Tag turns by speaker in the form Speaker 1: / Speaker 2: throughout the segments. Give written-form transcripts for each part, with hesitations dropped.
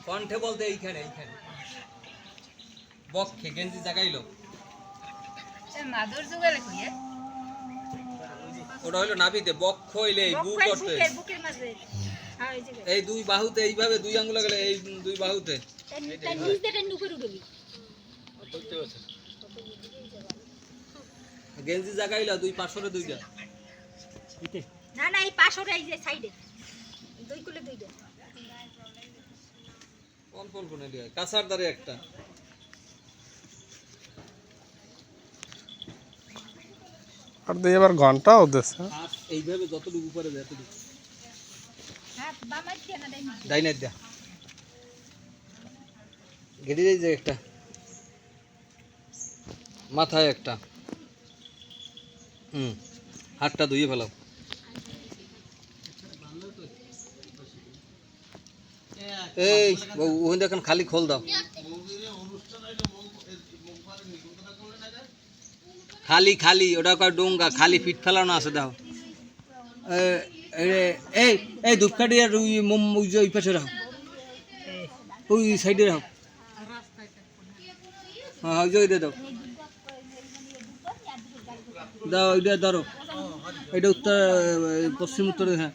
Speaker 1: কণ্ঠে বলতে এইখানে এইখানে বক্ষে গেঞ্জি জাগাইলো
Speaker 2: মাদুর জুগালে কইয়ে
Speaker 1: ওটা হলো নাভিতে বক্ষ হইলে এই বুক করতে
Speaker 2: বুকের মাঝে হ্যাঁ এই যে
Speaker 1: এই দুই বাহুতে এইভাবে দুই আঙ্গুল গেলে এই দুই বাহুতে
Speaker 2: তাই নিজ থেকে নুপুর উঠবি
Speaker 1: গেঞ্জি জাগাইলো দুই পাশরে দুইটা
Speaker 2: না না এই পাশরে এই যে সাইডে দুই কুলে দুইটা
Speaker 1: কোন কোন কোনে দিয়ে কাছার দারে একটা
Speaker 3: আর দিয়ে এবার ঘন্টাও দিচ্ছে
Speaker 1: হাত এইভাবে যতটুকু উপরে যায় এতটুকু
Speaker 2: হাত বামাই দিয়ে না ডাইনি
Speaker 1: ডাইনার দিয়া গেড়ি এই যে একটা মাথায় একটা হাতটা ধুয়ে ফেলাও এই ওখানে দেখেন খালি খোল দাও খালি খালি ওটা কয় ডোঙ্গা খালি ফিট ফেলানো আছে দাও এই এই ধূপকাঠি আর ওই পাশে রাখো ওই সাইডে রাখো হ্যাঁ ওই যে দাও দাও ওইটা ধরো এটা উত্তর পশ্চিম উত্তরে হ্যাঁ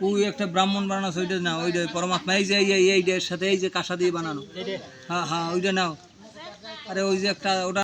Speaker 1: ওই একটা ব্রাহ্মণ বানানো আছে ওইটা নাও ওইটা পরমাত্মা এই যে এইটার সাথে এই যে কাঁসা দিয়ে বানানো হ্যাঁ হ্যাঁ ওইটা নাও আরে ওই যে একটা ওটা